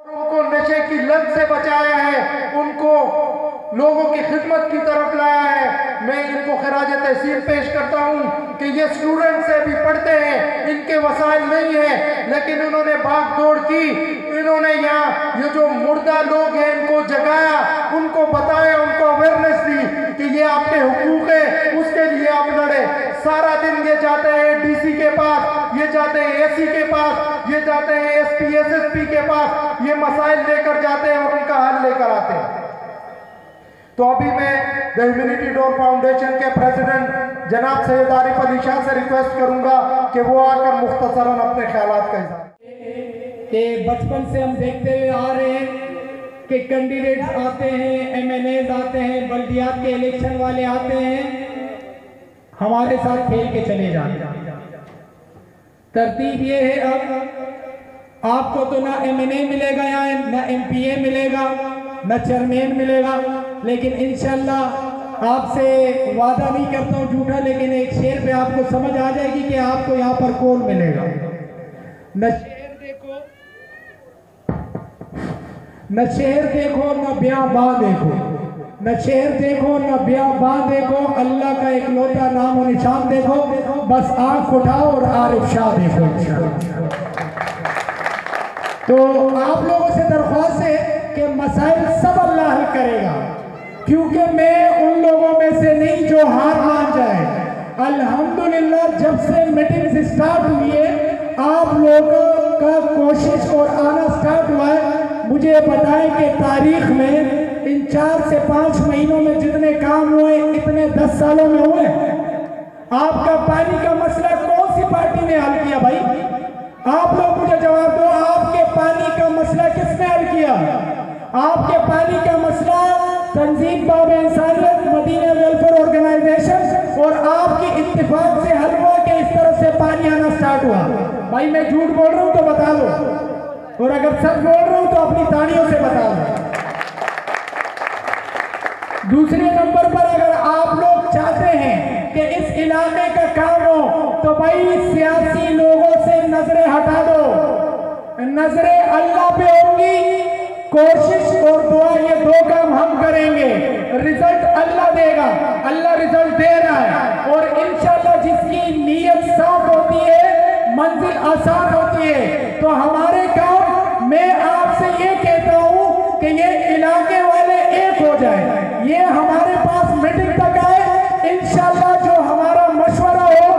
کو نشے کی لت سے بچایا ہے، ان کو لوگوں کی خدمت کی طرف لایا ہے۔ میں ان کو خراج تحسین پیش کرتا ہوں کہ یہ اسٹوڈنٹ سے بھی پڑھتے ہیں، ان کے وسائل نہیں ہیں، لیکن انہوں نے بھاگ دوڑ کی، انہوں نے یہاں یہ جو مردہ لوگ ہیں ان کو جگایا، ان کو بتایا، ان کو اویئرنیس دی کہ یہ آپ کے حقوق ہے، اس کے لیے آپ لڑے۔ سارا دن یہ جاتے ہیں ڈی سی کے پاس، یہ جاتے ہیں اے سی کے پاس، یہ جاتے ہیں S P S S P کے پاس، یہ مسائل لے کر جاتے ہیں اور ان کا حل لے کر آتے ہیں۔ تو ابھی میں دی ہیومینٹی ڈور فاؤنڈیشن کے پریزیڈنٹ جناب سید عارف علی شاہ سے ریکویسٹ کروں گا کہ وہ آ کر مختصراً اپنے خیالات کا اظہار کہ بچپن سے ہم دیکھتے ہوئے آ رہے ہیں کہ کینڈیڈیٹس آتے ہیں، ایم این ایز آتے ہیں، بلدیات کے الیکشن والے آتے ہیں، ہمارے ساتھ کھیل کے چلے جاتے ہیں۔ ترتیب یہ ہے اب آپ کو تو نہ ایم این اے ملے گا یا نہ ایم پی اے ملے گا، نہ چیئرمین ملے گا، لیکن انشاءاللہ آپ سے وعدہ نہیں کرتا ہوں جھوٹا، لیکن ایک شعر پہ آپ کو سمجھ آ جائے گی کہ آپ کو یہاں پر کون ملے گا۔ نہ شہر دیکھو نہ بیاباں دیکھو، نہ شہر دیکھو نہ بیاباں دیکھو، اللہ کا ایک لوٹا نام و نشان دیکھو، بس آنکھ اٹھاؤ اور عارف شاہ دیکھو انشاءاللہ۔ تو آپ لوگوں سے درخواست ہے کہ مسائل سب اللہ حل کرے گا، کیونکہ میں ان لوگوں میں سے نہیں جو ہار مان جائے۔ الحمدللہ جب سے میٹنگز سٹارٹ ہوئی ہے آپ لوگوں کا کوشش اور آنا سٹارٹ ہوا ہے، مجھے بتائیں کہ تاریخ میں ان 4 سے 5 مہینوں میں جتنے کام ہوئے اتنے 10 سالوں میں ہوئے۔ آپ کا پانی کا مسئلہ کون سی پارٹی نے حل کیا بھائی؟ آپ لوگ مجھے جواب دو، آپ کے پانی کا مسئلہ کس نے حل کیا؟ آپ کے پانی کا مسئلہ تنظیم باب انسانیت، مدینہ ویلفیئر آرگنائزیشن اور آپ کی اتفاق سے حل ہوا کہ اس طرح سے پانی آنا سٹارٹ ہوا۔ بھائی میں جھوٹ بول رہا ہوں تو بتا دو، اور اگر سچ بول رہا ہوں تو اپنی تاڑیوں سے بتا دو۔ دوسرے نمبر پر اگر آپ لوگ چاہتے ہیں کہ اس علاقے کا کام ہو تو بھائی سیاسی لوگوں سے نظریں ہٹا دو، نظریں اللہ پہ ہوں گی، کوشش اور دعا یہ 2 کام ہم کریں گے، رزلٹ اللہ دے گا، اللہ رزلٹ دے رہا ہے، اور انشاءاللہ جس کی نیت صاف ہوتی ہے منزل آسان ہوتی ہے۔ تو ہمارے کام، میں آپ سے یہ کہتا ہوں کہ یہ علاقے والے ایک ہو جائیں، یہ ہمارے پاس میٹنگ تک آئے، انشاءاللہ جو ہمارا مشورہ ہو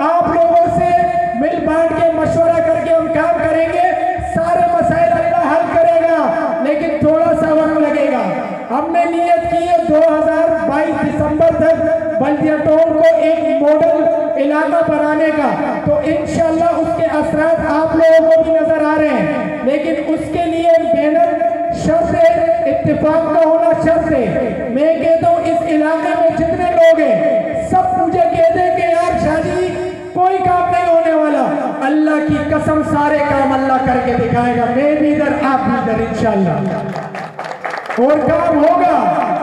آپ لوگوں سے مل بانٹ کے مشورہ کر کے ہم کام کریں گے، سارے مسائل اللہ حل کرے گا، لیکن تھوڑا سا وقت لگے گا۔ ہم نے نیت کی ہے 2022 دسمبر تک بلدیہ ٹول کو ایک ماڈل علاقہ بنانے کا، تو انشاءاللہ اس کے اثرات آپ لوگوں کو بھی نظر آ رہے ہیں، لیکن اس کے لیے محنت شرط ہے، اتفاق کا ہونا شرط ہے۔ میں کہتا ہوں اس علاقے میں جتنے لوگ ہیں سب مجھے کہہ دیں کہ یار شاہ جی کوئی کام نہیں ہونے والا، اللہ کی قسم سارے کام اللہ کر کے دکھائے گا، میں بھی ادھر آپ بھی ادھر انشاءاللہ، اور کام ہوگا۔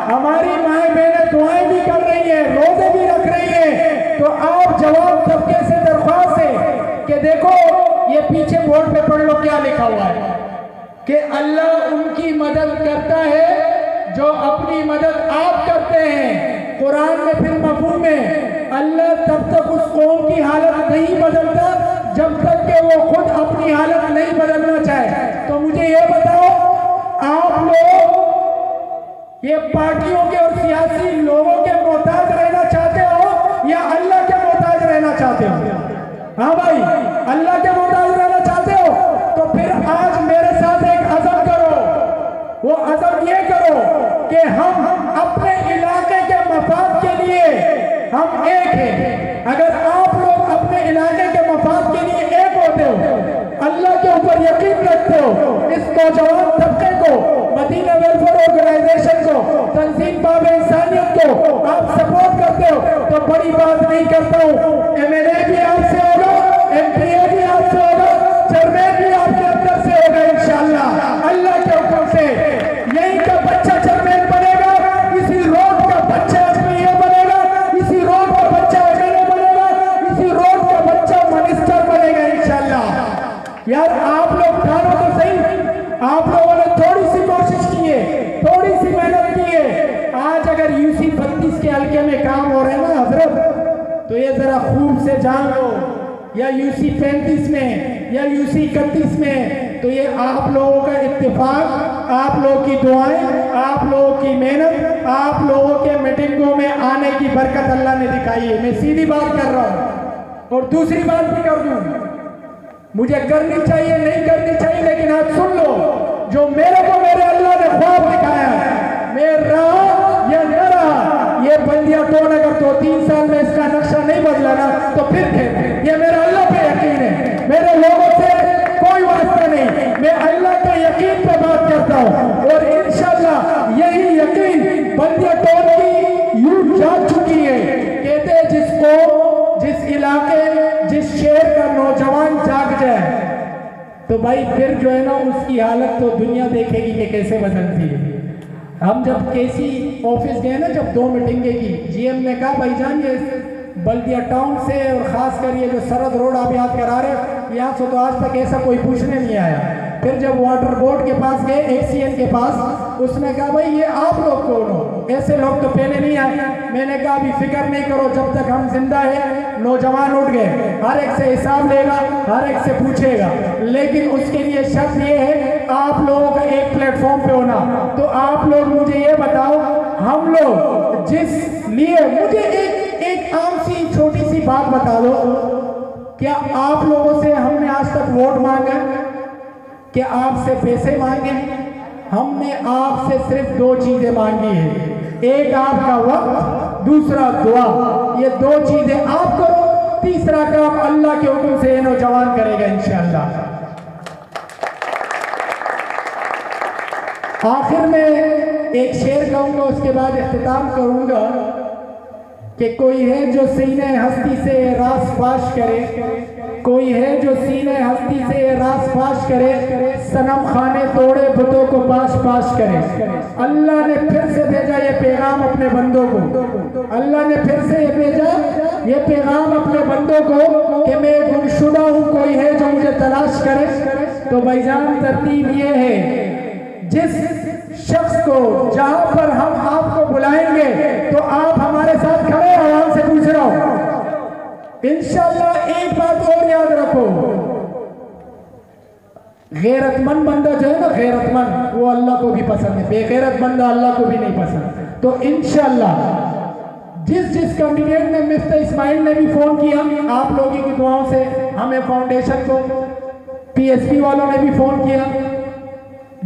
ہماری مائیں بہنیں دعائیں بھی کر رہی ہیں، روزے بھی رکھ رہی ہیں، تو آپ جواب طبقے سے درخواست ہے کہ دیکھو یہ پیچھے بورڈ پہ پڑھ لو کیا لکھا ہوا ہے کہ اللہ ان کی مدد کرتا ہے جو اپنی مدد آپ کرتے ہیں۔ قرآن میں پھر مفہوم ہے اللہ تب تک اس قوم کی حالت نہیں بدلتا جب تک کہ وہ خود اپنی حالت نہیں بدلنا چاہے۔ تو مجھے یہ بتاؤ آپ لوگ یہ پارٹیوں کے اور سیاسی لوگوں کے محتاج رہنا چاہتے ہو یا اللہ کے محتاج رہنا چاہتے ہو؟ ہاں بھائی اللہ کے محتاج رہنا چاہتے ہو تو پھر آج میرے ساتھ ایک عزم کرو، وہ عزم یہ کرو کہ ہم اپنے علاقے کے مفاد کے لیے ہم ایک ہیں۔ اگر آپ لوگ اپنے علاقے کے مفاد کے لیے ایک ہوتے ہو، اللہ کے اوپر یقین رکھتے ہو، اس نوجوان طبقے کو، مدینہ ویلفیئر آرگنائزیشن کو، تنظیم باب انسانیت کو آپ سپورٹ کرتے ہو تو بڑی بات نہیں کرتا ہوں، ایم این اے بھی آپ سے ہوگا، ایم پی اے بھی آپ سے ہوگا، چیئرمین بھی آپ کے اندر سے ہوگا انشاءاللہ اللہ کے حکم سے۔ یہیں کا بچہ چیئرمین بنے گا، اسی روڈ کا بچہ ایم پی اے بنے گا، اسی روڈ کا بچہ ایم این اے بنے گا، اسی روڈ کا بچہ منسٹر بنے گا انشاءاللہ۔ یار آپ لوگ ٹھانو تو صحیح، آپ لوگ کام ہو رہے ہیں نا حضرت، تو یہ ذرا خوب سے جان لو، یا UC 35 میں یا UC 31 میں، تو یہ آپ لوگوں کا اتفاق، آپ لوگوں کی دعائیں، آپ لوگوں کی محنت، آپ لوگوں کے میٹنگوں میں آنے کی برکت اللہ نے دکھائی ہے۔ میں سیدھی بات کر رہا ہوں، اور دوسری بات بھی کر دوں، مجھے کرنی چاہیے نہیں کرنی چاہیے، لیکن آج سن لو، جو میرے کو میرے اللہ نے خواب دکھایا ہے، میں رہا یا نہ رہا، یہ بلدیہ ٹون اگر 2-3 سال میں اس کا نقشہ نہیں بدلا نا تو پھر یہ میرا اللہ پہ یقین ہے، میرے لوگوں سے کوئی واسطہ نہیں، میں اللہ کے یقین پہ بات کرتا ہوں، اور انشاءاللہ یہی یقین بلدیہ ٹون کی یوں جاگ چکی ہے۔ کہتے ہیں جس علاقے جس شہر کا نوجوان جاگ جائے تو بھائی پھر جو ہے نا اس کی حالت تو دنیا دیکھے گی کہ کیسے بدلتی ہے۔ ہم جب کیسی آفس گئے نا، جب 2 میٹنگیں کی، جی ایم نے کہا بھائی جان یہ بلدیہ ٹاؤن سے اور خاص کر یہ جو سرحد روڈ آپ یاد کرا رہے، یہاں سے تو آج تک ایسا کوئی پوچھنے نہیں آیا۔ پھر جب واٹر بورڈ کے پاس گئے، ACN کے پاس، اس نے کہا بھائی یہ آپ لوگ کون ہو؟ ایسے لوگ تو پہلے نہیں آئے۔ میں نے کہا ابھی فکر نہیں کرو، جب تک ہم زندہ ہیں نوجوان اٹھ گئے، ہر ایک سے حساب لے گا، ہر ایک سے پوچھے گا، لیکن اس کے لیے شرط یہ ہے آپ لوگوں کا ایک پلیٹ فارم پہ ہونا۔ تو آپ لوگ مجھے یہ بتاؤ، ہم لوگ جس لیے، مجھے ایک عام سی چھوٹی سی بات بتا دو، کیا آپ لوگوں سے ہم نے آج تک ووٹ مانگا؟ کیا آپ سے پیسے مانگے؟ ہم نے آپ سے صرف 2 چیزیں مانگی ہیں، ایک آپ کا وقت، دوسرا دعا۔ یہ 2 چیزیں آپ کرو، تیسرا کام اللہ کے حکم سے یہ نوجوان کرے گا انشاءاللہ۔ آخر میں ایک شعر کہوں گا، اس کے بعد اختتام کروں گا کہ کوئی ہے جو سینہ ہستی سے راز فاش کرے، کوئی ہے جو سینہ ہستی سے راز فاش کرے، صنم خانے توڑے بتوں کو پاش پاش کرے۔ اللہ نے پھر سے بھیجا یہ پیغام اپنے بندوں کو، اللہ نے پھر سے یہ بھیجا یہ پیغام اپنے بندوں کو کہ میں گمشدہ ہوں، کوئی ہے جو مجھے تلاش کرے۔ تو بھائی جان ترتیب یہ ہے، جس شخص کو جہاں پر ہم آپ کو بلائیں گے تو آپ ہمارے ساتھ کھڑے ہیں، عوام سے پوچھ رہا ہوں۔ انشاءاللہ ایک بات اور یاد رکھو، غیرت مند بندہ جو ہے نا، غیرت مند وہ اللہ کو بھی پسند ہے، بے غیرت بندہ اللہ کو بھی نہیں پسند۔ تو انشاءاللہ جس کینڈیڈیٹ نے، مسٹر اسماعیل نے بھی فون کیا، آپ لوگوں کی دعاؤں سے ہمیں فاؤنڈیشن کو، PSP والوں نے بھی فون کیا،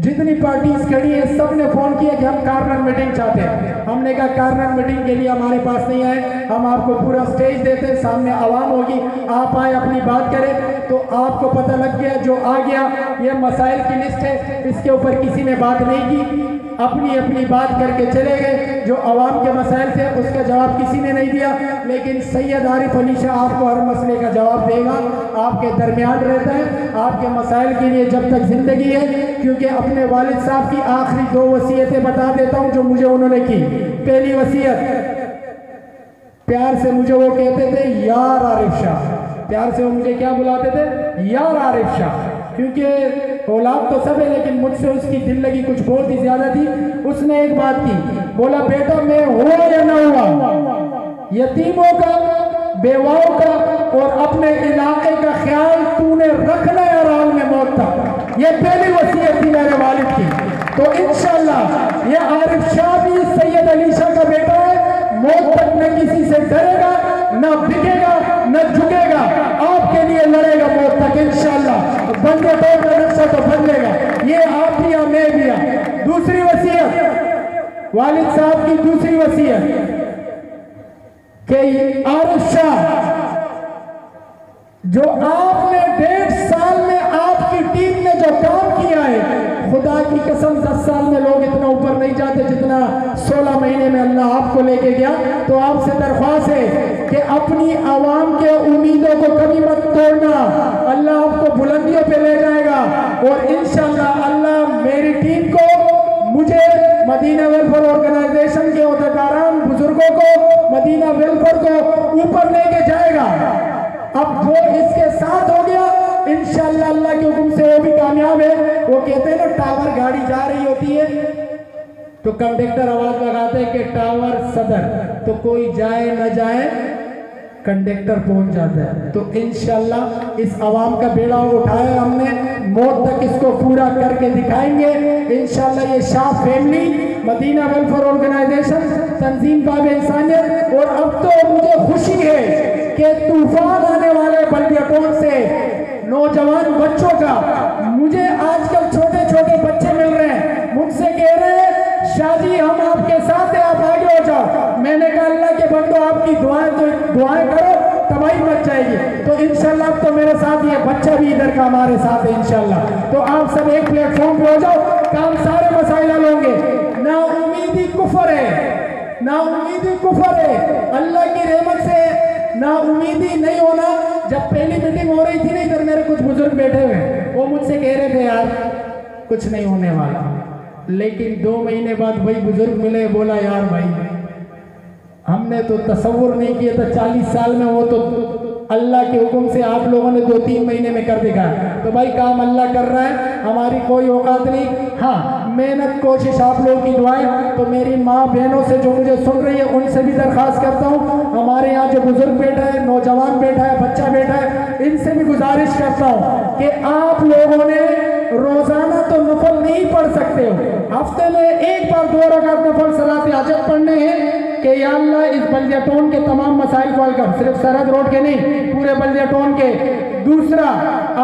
جتنی پارٹیز کھڑی ہیں سب نے فون کیا کہ ہم کارنر میٹنگ چاہتے ہیں۔ ہم نے کہا کارنر میٹنگ کے لیے ہمارے پاس نہیں آئے، ہم آپ کو پورا سٹیج دیتے ہیں، سامنے عوام ہوگی، آپ آئے اپنی بات کریں۔ تو آپ کو پتہ لگ گیا، جو آ گیا یہ مسائل کی لسٹ ہے، اس کے اوپر کسی نے بات نہیں کی، اپنی بات کر کے چلے گئے۔ جو عوام کے مسائل تھے اس کا جواب کسی نے نہیں دیا، لیکن سید عارف علی شاہ آپ کو ہر مسئلے کا جواب دے گا، آپ کے درمیان رہتا ہے، آپ کے مسائل کے لیے جب تک زندگی ہے۔ کیونکہ اپنے والد صاحب کی آخری 2 وصیتیں بتا دیتا ہوں جو مجھے انہوں نے کی۔ پہلی وصیت، پیار سے مجھے وہ کہتے تھے یار عارف شاہ، پیار سے وہ مجھے کیا بلاتے تھے؟ یار عارف شاہ، کیونکہ اولاد تو سب ہے لیکن مجھ سے اس کی دل لگی کچھ بہت ہی زیادہ تھی۔ اس نے ایک بات کی، بولا بیٹا میں ہوا یا نہ ہوا، یتیموں کا، بیواؤں کا اور اپنے علاقے کا خیال تو نے رکھنا ہے حال میں موت تک۔ یہ پہلی وصیت تھی میرے والد کی۔ تو انشاءاللہ یہ عارف شاہ بھی سید علی شاہ کا بیٹا ہے، موت تک نہ کسی سے ڈرے گا، نہ بکے گا، نہ جھکے گا، آپ کے لیے لڑے گا موت تک انشاءاللہ۔ بندے ٹون کا نقشہ تو بدلے گا، یہ آپ بھی میں بھی۔ دوسری وصیت، والد صاحب کی دوسری وصیت کہ عارف شاہ جو آپ نے 1.5 سال میں آپ کی ٹیم نے جو کام کیا ہے، خدا کی قسم 10 سال میں لوگ اتنا اوپر نہیں جاتے جتنا 16 مہینے میں اللہ آپ کو لے کے گیا۔ تو آپ سے درخواست ہے کہ اپنی عوام کے امیدوں کو کبھی مت توڑنا، اللہ آپ کو بلندیوں پہ لے جائے گا۔ اور انشاءاللہ اللہ میری ٹیم کو، مجھے، مدینہ ویلفیئر آرگنائزیشن کے عہدیداران بزرگوں کو، مدینہ ویلفیئر کو اوپر لے کے جائے گا۔ اب جو اس کے ساتھ ہو گیا انشاءاللہ اللہ کے حکم سے وہ بھی کامیاب ہے۔ وہ کہتے ہیں نا ٹاور گاڑی جا رہی ہوتی ہے تو کنڈکٹر آواز لگاتے کہ ٹاور صدر، تو کوئی جائے نہ جائے کنڈکٹر پہنچ جاتا ہے۔ تو انشاءاللہ اس عوام کا بیڑا اٹھایا ہم نے، موت تک اس کو پورا کر کے دکھائیں گے انشاءاللہ۔ یہ شاہ فیملی، مدینہ ویلفیئر آرگنائزیشن، تنظیم باب انسانیت، اور اب تو مجھے خوشی ہے کہ طوفان آنے والے بلدیہ ٹون سے نوجوان بچوں کا، مجھے آج کل چھوٹے چھوٹے بچے مل رہے ہیں، مجھ سے کہہ رہے ہیں شاہ جی ہم آپ کے ساتھ ہیں، آپ آگے ہو جاؤ۔ میں نے کہا اللہ کے بندو آپ کی دعائیں کرو تباہی مچ جائے گی۔ تو انشاءاللہ اب تو میرے ساتھ یہ بچہ بھی ادھر کا ہمارے ساتھ ہے انشاءاللہ۔ تو آپ سب ایک پلیٹ فارم پہ ہو جاؤ، کام سارے مسائل حل ہوں گے۔ نا امیدی کفر ہے، نا امیدی کفر ہے، اللہ کی رحمت سے نا امیدی نہیں ہونا۔ جب پہلی میٹنگ ہو رہی تھی نا ادھر میرے کچھ بزرگ بیٹھے ہوئے، وہ مجھ سے کہہ رہے تھے یار کچھ نہیں ہونے والا، لیکن 2 مہینے بعد وہی بزرگ ملے، بولا یار بھائی ہم نے تو تصور نہیں کیا تھا 40 سال میں، وہ تو اللہ کے حکم سے آپ لوگوں نے 2-3 مہینے میں کر دکھایا۔ تو بھائی کام اللہ کر رہا ہے، ہماری کوئی اوقات نہیں۔ ہاں محنت کوشش آپ لوگوں کی دعائیں، تو میری ماں بہنوں سے جو مجھے سن رہی ہے ان سے بھی درخواست کرتا ہوں، ہمارے یہاں جو بزرگ بیٹھا ہے، نوجوان بیٹھا ہے، بچہ بیٹھا ہے، ان سے بھی گزارش کرتا ہوں کہ آپ لوگوں نے روزانہ تو نفل نہیں پڑھ سکتے ہو، ہفتے میں ایک بار 2 رکعت نفل صلاۃ حاجت پڑھنے ہیں کہ یا اللہ اس بلدیہ ٹون کے تمام مسائل کو حل کر، صرف سرحد روڈ کے نہیں پورے بلدیہ ٹون کے۔ دوسرا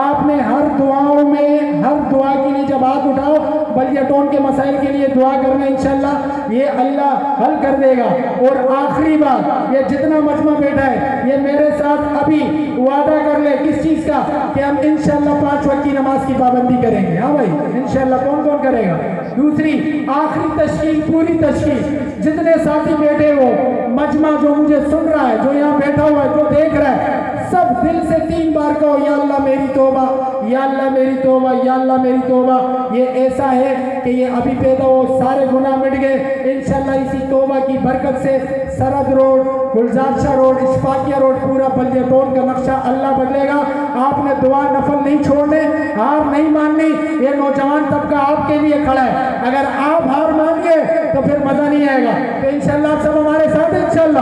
آپ نے ہر دعاؤں میں ہر دعا کے لیے جب ہاتھ اٹھاؤ بلدیہ ٹون کے مسائل کے لیے دعا کرنا، انشاءاللہ یہ اللہ حل کر دے گا۔ اور آخری بات، یہ جتنا مجمع بیٹھا ہے یہ میرے ساتھ ابھی وعدہ کر لے کس چیز کا، کہ ہم انشاءاللہ 5 وقت کی نماز کی پابندی کریں گے۔ ہاں بھائی انشاءاللہ کون کون کرے گا؟ دوسری آخری تشکیل، پوری تشکیل، جتنے ساتھی بیٹھے ہو، مجمع جو مجھے سن رہا ہے، جو یہاں بیٹھا ہوا ہے، جو دیکھ رہا ہے، سب دل سے 3 بار کہو یا اللہ میری توبہ، یا اللہ میری توبہ، یا اللہ میری توبہ۔ یہ ایسا ہے کہ یہ ابھی پیدا ہو سارے گناہ مٹ گئے انشاءاللہ اسی توبہ کی برکت سے۔ سرحد روڈ، گلزار شاہ روڈ، اشفاقیہ روڈ، پورا بلدیہ ٹون کا نقشہ اللہ بدلے گا۔ آپ نے دعا نفل نہیں چھوڑنے، ہار نہیں ماننی، یہ نوجوان طبقہ آپ کے لیے کھڑا ہے، اگر آپ ہار مان گئے تو پھر مزہ نہیں آئے گا۔ تو انشاءاللہ آپ سب ہمارے ساتھ ہیں انشاءاللہ۔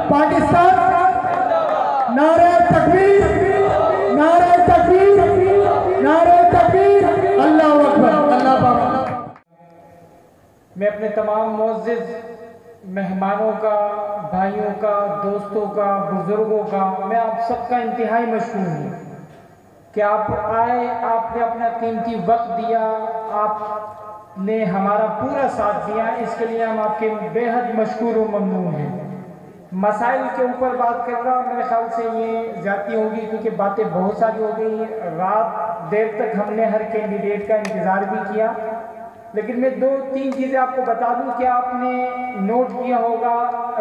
پاکستان نعرہ تکبیر، نعرہ تکبیر، نعرہ تکبیر، اللہ اکبر، اللہ پاک۔ میں اپنے تمام معزز مہمانوں کا، بھائیوں کا، دوستوں کا، بزرگوں کا، میں آپ سب کا انتہائی مشکور ہوں کہ آپ آئے، آپ نے اپنا قیمتی وقت دیا، آپ نے ہمارا پورا ساتھ دیا، اس کے لیے ہم آپ کے بے حد مشکور و ممنون ہیں۔ مسائل کے اوپر بات کر رہا، میرے خیال سے یہ زیادتی ہوگی کیونکہ باتیں بہت ساری ہو گئی، رات دیر تک ہم نے ہر کینڈیڈیٹ کا انتظار بھی کیا، لیکن میں 2-3 چیزیں آپ کو بتا دوں کہ آپ نے نوٹ کیا ہوگا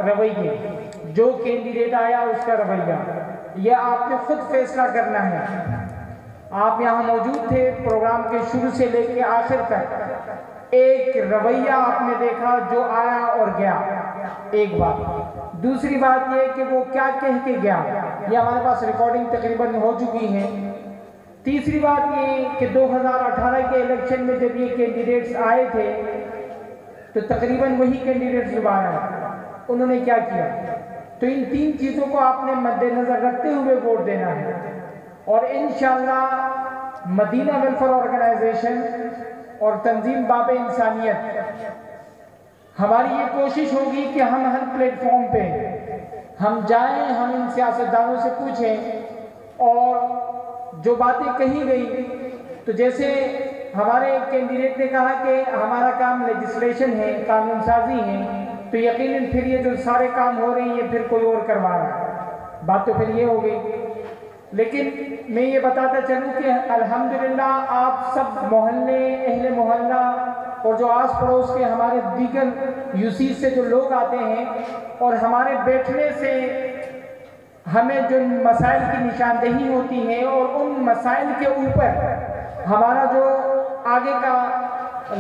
رویے، جو کینڈیڈیٹ آیا اس کا رویہ، یہ آپ نے خود فیصلہ کرنا ہے۔ آپ یہاں موجود تھے پروگرام کے شروع سے لے کے آخر تک، ایک رویہ آپ نے دیکھا جو آیا اور گیا، ایک بات۔ دوسری بات یہ کہ وہ کیا کہہ کے گیا، یہ ہمارے پاس ریکارڈنگ تقریباً ہو چکی ہیں۔ تیسری بات یہ کہ 2018 کے الیکشن میں جب یہ کینڈیڈیٹس آئے تھے تو تقریباً وہی کینڈیڈیٹس دوبارہ آئے، انہوں نے کیا کیا۔ تو ان 3 چیزوں کو آپ نے مد نظر رکھتے ہوئے ووٹ دینا ہے، اور انشاءاللہ مدینہ ویلفیئر آرگنائزیشن اور تنظیم باب انسانیت، ہماری یہ کوشش ہوگی کہ ہم ہر پلیٹ فارم پہ ہم جائیں، ہم ان سیاستدانوں سے پوچھیں، اور جو باتیں کہی گئی، تو جیسے ہمارے کینڈیڈیٹ نے کہا کہ ہمارا کام لیجسلیشن ہے، قانون سازی ہے، تو یقیناً پھر یہ جو سارے کام ہو رہے ہیں یہ پھر کوئی اور کروا رہا ہے، بات تو پھر یہ ہو گئی۔ لیکن میں یہ بتاتا چلوں کہ الحمدللہ آپ سب محلے، اہل محلہ اور جو آس پڑوس کے ہمارے دیگر یوسی سے جو لوگ آتے ہیں، اور ہمارے بیٹھنے سے ہمیں جو مسائل کی نشاندہی ہوتی ہے اور ان مسائل کے اوپر ہمارا جو آگے کا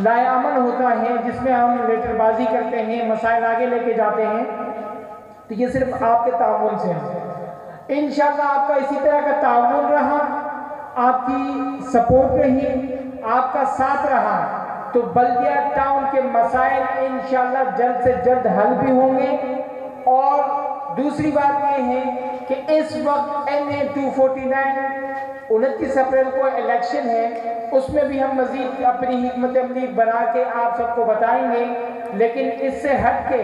لائے عمل ہوتا ہے جس میں ہم لیٹر بازی کرتے ہیں، مسائل آگے لے کے جاتے ہیں، تو یہ صرف آپ کے تعاون سے ہے۔ انشاءاللہ آپ کا اسی طرح کا تعاون رہا، آپ کی سپورٹ رہی، آپ کا ساتھ رہا، تو بلدیہ ٹاؤن کے مسائل انشاءاللہ جلد سے جلد حل بھی ہوں گے. اور دوسری بات یہ ہے کہ اس وقت NA 249 29 اپریل کو الیکشن ہے, اس میں بھی ہم مزید اپنی حکمت عملی بنا کے آپ سب کو بتائیں گے. لیکن اس سے ہٹ کے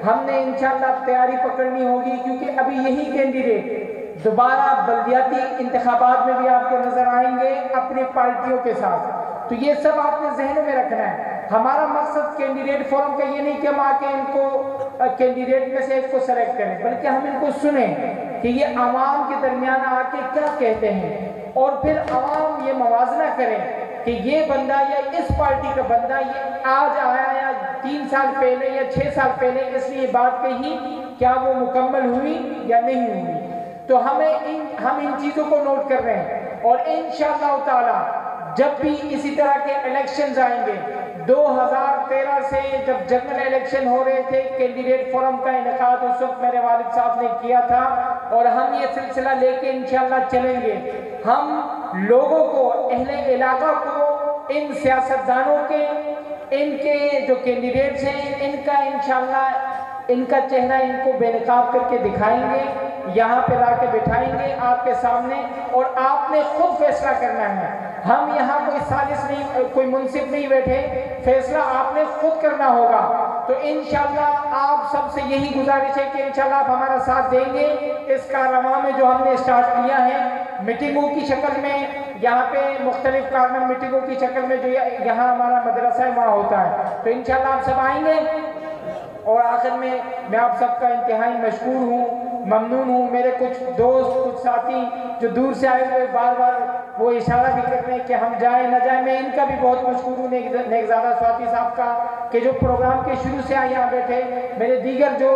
ہم نے انشاءاللہ تیاری پکڑنی ہوگی, کیونکہ ابھی یہی کینڈیڈیٹ دوبارہ بلدیاتی انتخابات میں بھی آپ کو نظر آئیں گے اپنی پارٹیوں کے ساتھ. تو یہ سب آپ نے ذہن میں رکھنا ہے. ہمارا مقصد کینڈیڈیٹ فورم کا یہ نہیں کہ ہم آ کے ان کو کینڈیڈیٹ میں سے ایک کو سلیکٹ کریں, بلکہ ہم ان کو سنیں کہ یہ عوام کے درمیان آ کے کیا کہتے ہیں, اور پھر عوام یہ موازنہ کریں کہ یہ بندہ یا اس پارٹی کا بندہ یہ آج آیا یا 3 سال پہلے یا 6 سال پہلے اس لیے بات کہی, کیا وہ مکمل ہوئی یا نہیں ہوئی. تو ہم ان چیزوں کو نوٹ کر رہے ہیں. اور انشاءاللہ تعالی جب بھی اسی طرح کے الیکشنز آئیں گے, 2013 سے جب جنرل الیکشن ہو رہے تھے, کینڈیڈیٹ فورم کا انعقاد اس وقت میرے والد صاحب نے کیا تھا, اور ہم یہ سلسلہ لے کے انشاءاللہ چلیں گے. ہم لوگوں کو, اہل علاقہ کو, ان سیاستدانوں کے, ان کے جو کینڈیڈیٹس ہیں, ان کا انشاءاللہ ان کا چہرہ ان کو بے نقاب کر کے دکھائیں گے, یہاں پہ لا کے بٹھائیں گے آپ کے سامنے, اور آپ نے خود فیصلہ کرنا ہے. ہم یہاں کوئی سازش نہیں, کوئی منصف نہیں بیٹھے, فیصلہ آپ نے خود کرنا ہوگا. تو انشاءاللہ آپ سب سے یہی گزارش ہے کہ انشاءاللہ آپ ہمارا ساتھ دیں گے اس کاررواں میں جو ہم نے اسٹارٹ کیا ہے, میٹنگوں کی شکل میں, یہاں پہ مختلف کارنر میٹنگوں کی شکل میں جو یہاں ہمارا مدرسہ ہے وہاں ہوتا ہے. تو انشاءاللہ آپ سب آئیں گے. اور آخر میں آپ سب کا انتہائی مشکور ہوں, ممنون ہوں. میرے کچھ دوست, کچھ ساتھی جو دور سے آئے ہوئے بار بار وہ اشارہ بھی کر رہے ہیں کہ ہم جائیں نہ جائیں, میں ان کا بھی بہت مشکور ہوں, نیکزادہ سواتی صاحب کا, کہ جو پروگرام کے شروع سے یہاں بیٹھے. میرے دیگر جو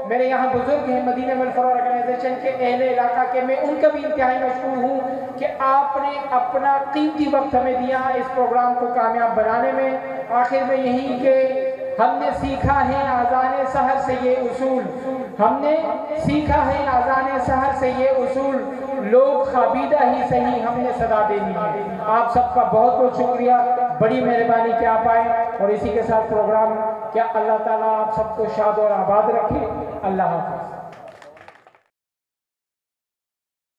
میرے یہاں بزرگ ہیں مدینہ ویلفیئر آرگنائزیشن کے اہل علاقہ کے, میں ان کا بھی انتہائی مشکور ہوں کہ آپ نے اپنا قیمتی وقت ہمیں دیا اس پروگرام کو کامیاب بنانے میں. آخر میں یہی کہ ہم نے سیکھا ہے آذان سحر سے یہ اصول, ہم نے سیکھا ہے آذان سحر سے یہ اصول, لوگ خوابیدہ ہی صحیح ہم نے صدا دینی ہے. آپ سب کا بہت بہت شکریہ, بڑی مہربانی کہ آپ آئے. اور اسی کے ساتھ پروگرام, کیا اللہ تعالیٰ آپ سب کو شاد اور آباد رکھے. اللہ حافظ.